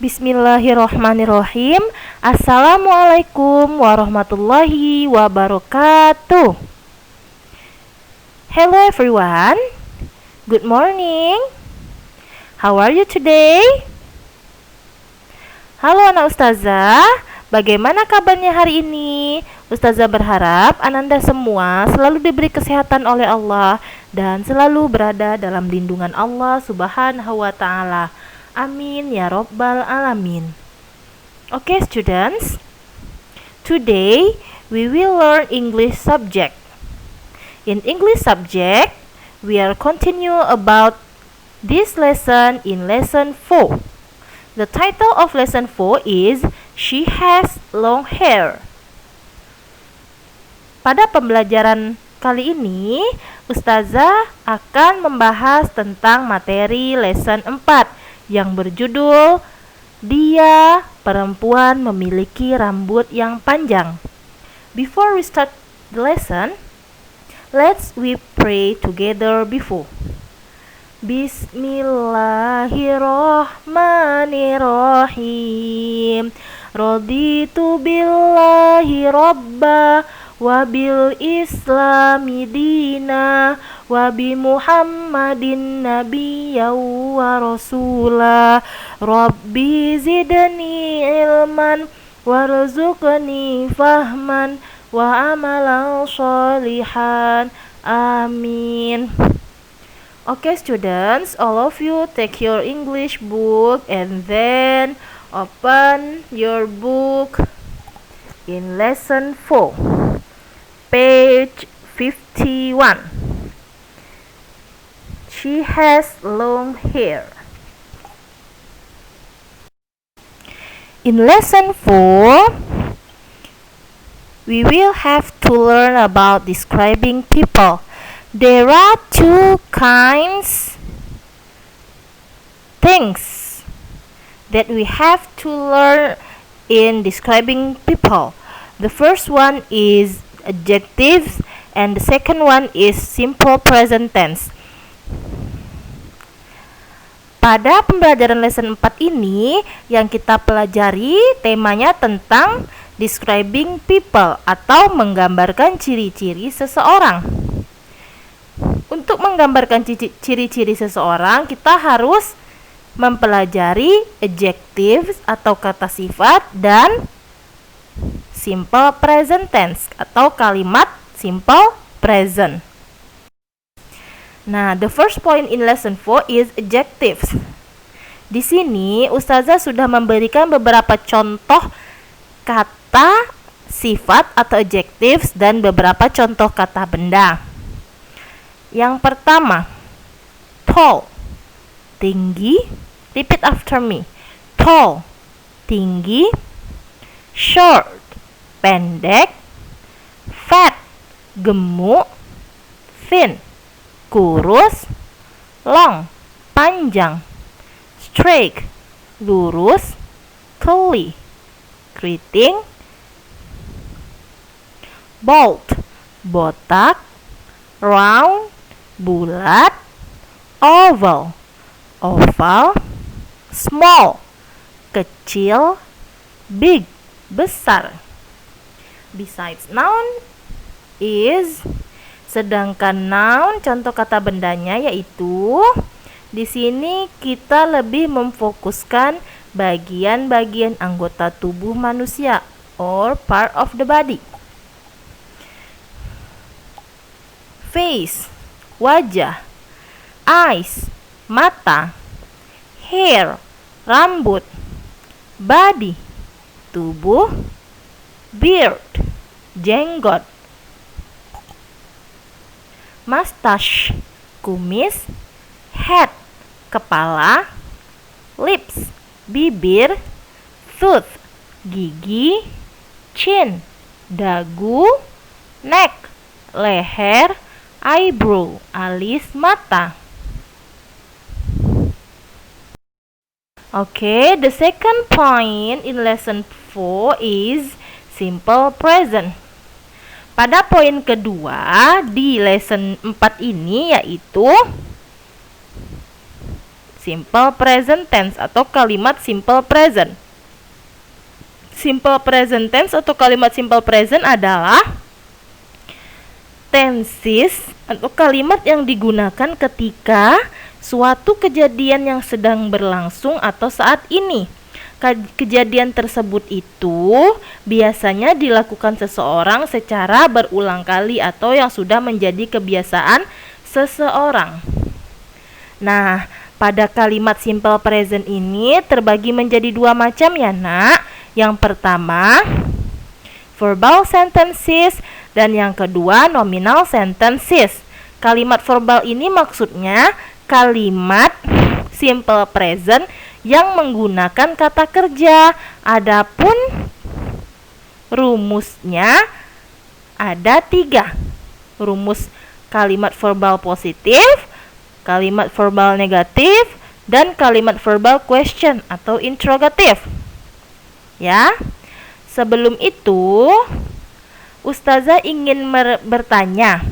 Bismillahirrohmanirrohim. Assalamualaikum warahmatullahi wabarakatuh. Hello everyone. Good morning. How are you today? Halo anak ustazah, bagaimana kabarnya hari ini? Ustazah berharap ananda semua selalu diberi kesehatan oleh Allah dan selalu berada dalam lindungan Allah Subhanahu wa ta'ala. Amin ya Rabbal Alamin. Okay students, today we will learn English subject. In English subject, we are continue about this lesson in lesson 4. The title of lesson 4 is She Has Long Hair. Pada pembelajaran kali ini, Ustazah akan membahas tentang materi lesson 4 yang berjudul Dia Perempuan Memiliki Rambut yang Panjang. Before we start the lesson, let's we pray together before. Bismillahirrahmanirrahim. Raditu billahi rabba wa bil islami dina wa bi muhammadin nabiyya wa rasula. Rabbi zidni ilman warzuqni fahman wa amalan sholihan. Amin. Okay students, all of you take your English book and then open your book in lesson 4, page 51. She has long hair. In lesson 4, we will have to learn about describing people. There are two kinds things that we have to learn in describing people. The first one is adjectives and the second one is simple present tense. Pada pembelajaran lesson 4 ini yang kita pelajari temanya tentang describing people atau menggambarkan ciri-ciri seseorang. Untuk menggambarkan ciri-ciri seseorang, kita harus mempelajari adjectives atau kata sifat dan simple present tense atau kalimat simple present. Nah, the first point in lesson 4 is adjectives. Di sini Ustazah sudah memberikan beberapa contoh kata sifat atau adjectives dan beberapa contoh kata benda. Yang pertama, tall, tinggi. Repeat after me. Tall, tinggi. Short, pendek. Fat, gemuk. Thin, kurus. Long, panjang. Straight, lurus. Curly, keriting. Bald, botak. Round, bulat. Oval, oval. Small, kecil. Big, besar. Besides noun is, sedangkan noun contoh kata bendanya yaitu di sini kita lebih memfokuskan bagian-bagian anggota tubuh manusia or part of the body. Face, wajah. Eyes, mata. Hair, rambut. Body, tubuh. Beard, jenggot. Mustache, kumis. Head, kepala. Lips, bibir. Tooth, gigi. Chin, dagu. Neck, leher. Eyebrow, alis mata. Okay, the second point in lesson 4 is simple present. Pada poin kedua di lesson 4 ini yaitu simple present tense atau kalimat simple present. Simple present tense atau kalimat simple present adalah tenses atau kalimat yang digunakan ketika suatu kejadian yang sedang berlangsung atau saat ini. Kejadian tersebut itu biasanya dilakukan seseorang secara berulang kali atau yang sudah menjadi kebiasaan seseorang. Nah, pada kalimat simple present ini terbagi menjadi dua macam ya nak. Yang pertama, verbal sentences, dan yang kedua, nominal sentences. Kalimat verbal ini maksudnya kalimat simple present yang menggunakan kata kerja. Adapun rumusnya ada 3. Rumus kalimat verbal positif, kalimat verbal negatif, dan kalimat verbal question atau interrogatif. Ya. Sebelum itu, Ustazah ingin bertanya,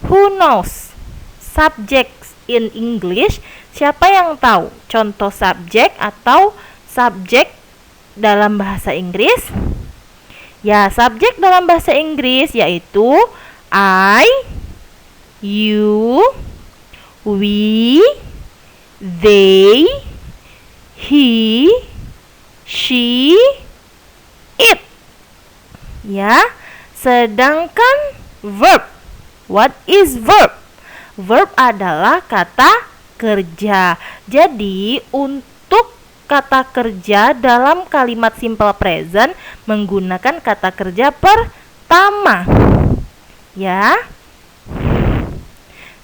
who knows subjects in English? Siapa yang tahu contoh subjek atau subjek dalam bahasa Inggris? Ya, subjek dalam bahasa Inggris yaitu I, you, we, they, he, she, it. Ya, sedangkan verb, what is verb? Verb adalah kata kerja. Jadi untuk kata kerja dalam kalimat simple present menggunakan kata kerja pertama. Ya.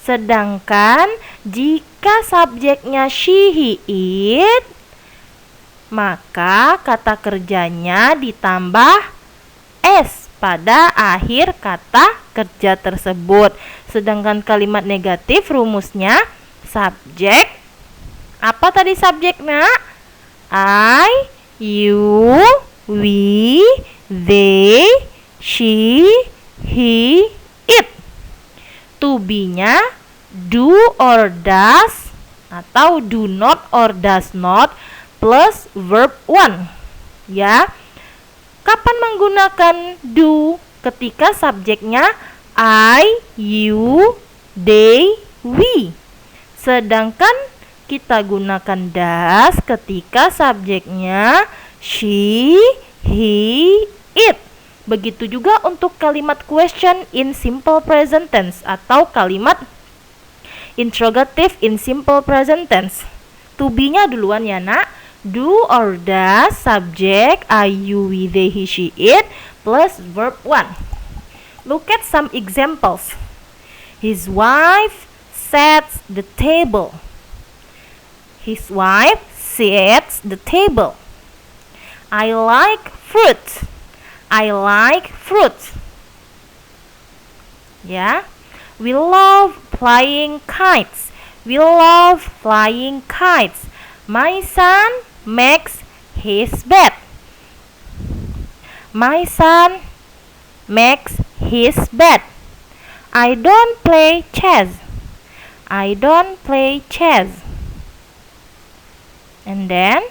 Sedangkan jika subjeknya she, he, it, maka kata kerjanya ditambah s pada akhir kata kerja tersebut. Sedangkan kalimat negatif rumusnya subjek. Apa tadi subjeknya? I, you, we, they, she, he, it. To be-nya do or does atau do not or does not plus verb 1. Ya. Kapan menggunakan do? Ketika subjeknya I, you, they, we. Sedangkan kita gunakan does ketika subjeknya she, he, it. Begitu juga untuk kalimat question in simple present tense atau kalimat interrogative in simple present tense. To be-nya duluan ya nak. Do or does subject I, you, we, they, he, she, it plus verb 1. Look at some examples. His wife sets the table. His wife sets the table. I like fruit. I like fruit. Ya. We love flying kites. We love flying kites. My son makes his bed. My son makes his bed. I don't play chess. I don't play chess. And then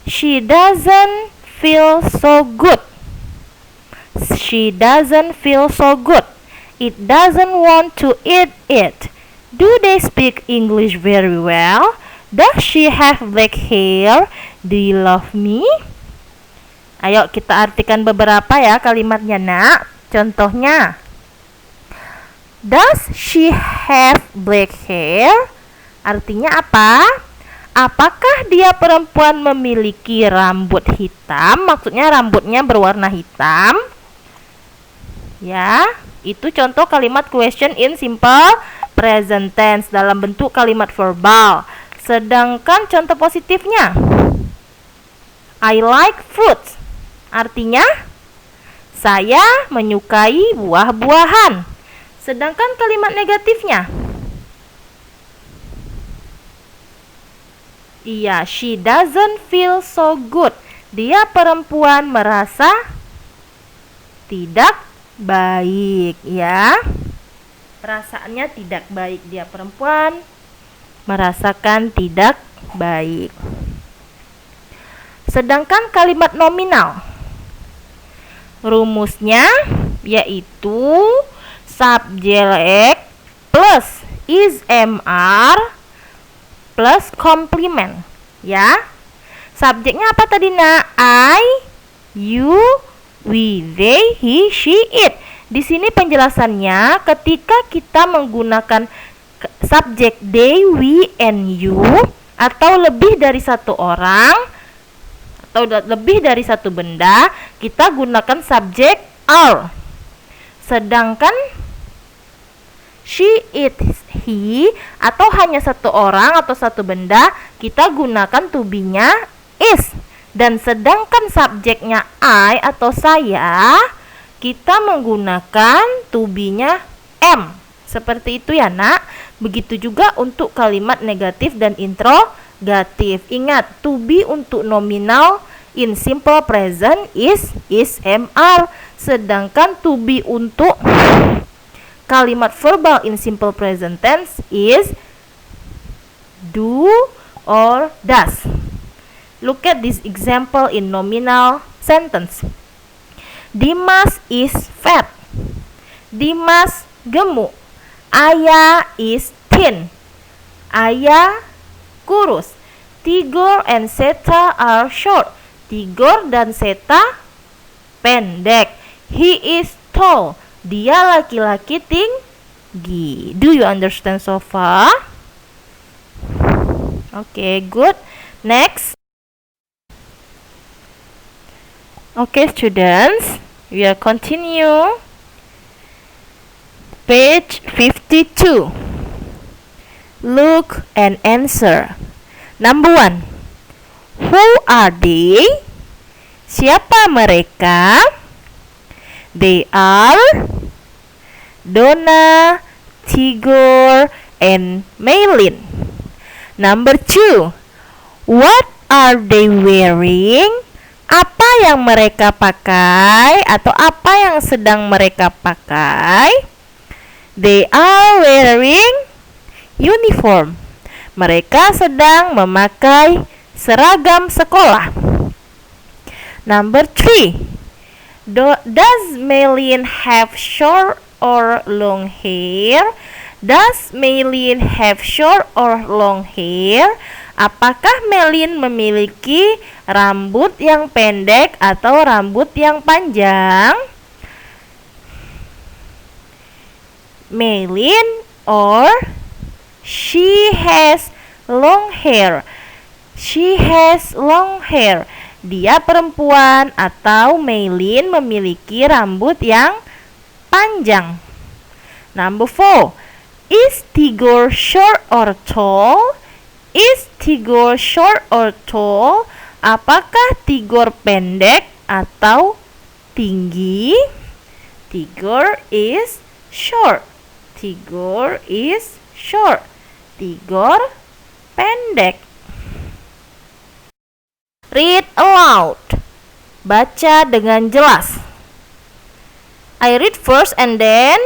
she doesn't feel so good. She doesn't feel so good. It doesn't want to eat it. Do they speak English very well? Does she have black hair? Do you love me? Ayo kita artikan beberapa ya kalimatnya nak. Contohnya, does she have black hair? Artinya apa? Apakah dia perempuan memiliki rambut hitam? Maksudnya rambutnya berwarna hitam. Ya, itu contoh kalimat question in simple present tense dalam bentuk kalimat verbal. Sedangkan contoh positifnya, I like fruit. Artinya, saya menyukai buah-buahan. Sedangkan kalimat negatifnya, iya, she doesn't feel so good. Dia perempuan merasa tidak baik, ya. perasaannya tidak baik. Dia perempuan, merasakan tidak baik. Sedangkan kalimat nominal, rumusnya yaitu subjek plus is/am plus komplement, ya. Subjeknya apa tadi, Nak? I, you, we, they, he, she, it. Di sini penjelasannya ketika kita menggunakan subjek they, we, and you, atau lebih dari satu orang atau lebih dari satu benda, kita gunakan subjek are. Sedangkan she, it, he, atau hanya satu orang atau satu benda, kita gunakan to be-nya is. Dan sedangkan subjeknya I atau saya, kita menggunakan to be-nya am. Seperti itu ya, Nak. Begitu juga untuk kalimat negatif dan interrogatif. Ingat, to be untuk nominal in simple present is/am. Sedangkan to be untuk kalimat verbal in simple present tense is do or does. Look at this example in nominal sentence. Dimas is fat. Dimas gemuk. Ayah is thin. Ayah kurus. Tigor and Seta are short. Tigor dan Seta pendek. He is tall. Dia laki-laki tinggi. Do you understand so far? Okay, good. Next. Okay, students, we will continue. Page 52. Look and answer. Number 1. Who are they? Siapa mereka? They are Donna, Tigor, and Maylin. Number 2. What are they wearing? Apa yang mereka pakai atau apa yang sedang mereka pakai? They are wearing uniform. Mereka sedang memakai seragam sekolah. Number 3. Does Maylin have short or long hair? Does Maylin have short or long hair? Apakah Maylin memiliki rambut yang pendek atau rambut yang panjang? Maylin or she has long hair. She has long hair. Dia perempuan atau Maylin memiliki rambut yang panjang. Number 4. Is Tigor short or tall? Is Tigor short or tall? Apakah Tigor pendek atau tinggi? Tigor is short. Tigor is short. Tigor pendek. Read aloud. Baca dengan jelas. I read first and then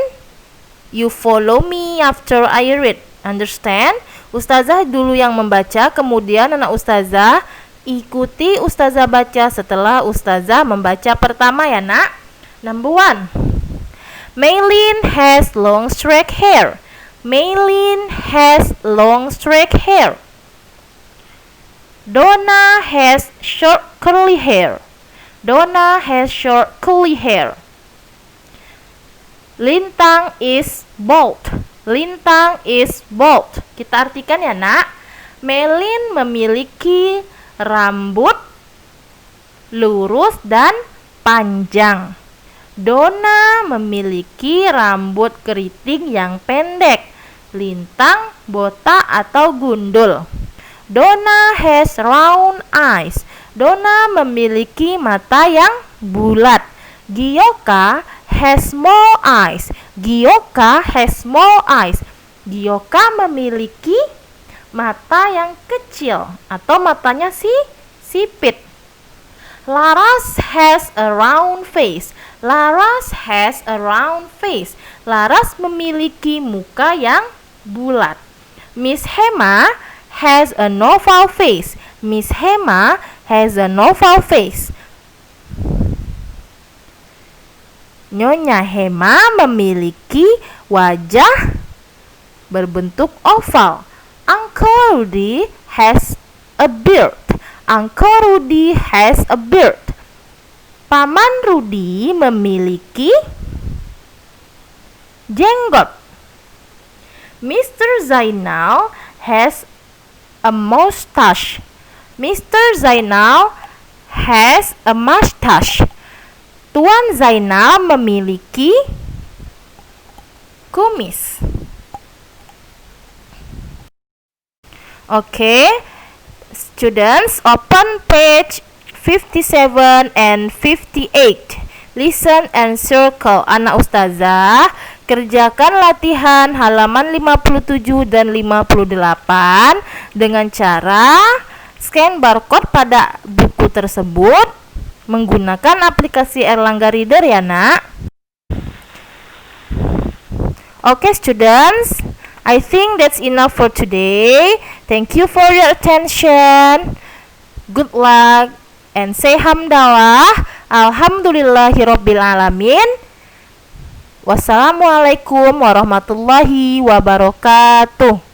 you follow me after I read. Understand? Ustazah dulu yang membaca, kemudian anak ustazah ikuti ustazah baca setelah ustazah membaca pertama ya, Nak. Number 1. Maylin has long straight hair. Maylin has long straight hair. Donna has short curly hair. Donna has short curly hair. Lintang is bald. Lintang is bald. Kita artikan ya, Nak. Maylin memiliki rambut lurus dan panjang. Donna memiliki rambut keriting yang pendek. Lintang, botak atau gundul. Donna has round eyes. Donna memiliki mata yang bulat. Gioka has small eyes. Gioka has small eyes. Gioka memiliki mata yang kecil atau matanya sipit. Laras has a round face. Laras has a round face. Laras memiliki muka yang bulat. Miss Hema has a oval face. Miss Hema has a oval face. Nyonya Hema memiliki wajah berbentuk oval. Uncle Rudy has a beard. Uncle Rudy has a beard. Paman Rudy memiliki jenggot. Mr. Zainal has a mustache. Mr. Zainal has a mustache. Tuan Zainal memiliki kumis. Okay, students, open page 57 and 58. Listen and circle. Anak ustazah, kerjakan latihan halaman 57 dan 58 dengan cara scan barcode pada buku tersebut menggunakan aplikasi Erlangga Reader ya nak. Okay students, I think that's enough for today. Thank you for your attention. Good luck and say hamdalah. Alhamdulillahirabbil alamin. Wassalamualaikum warahmatullahi wabarakatuh.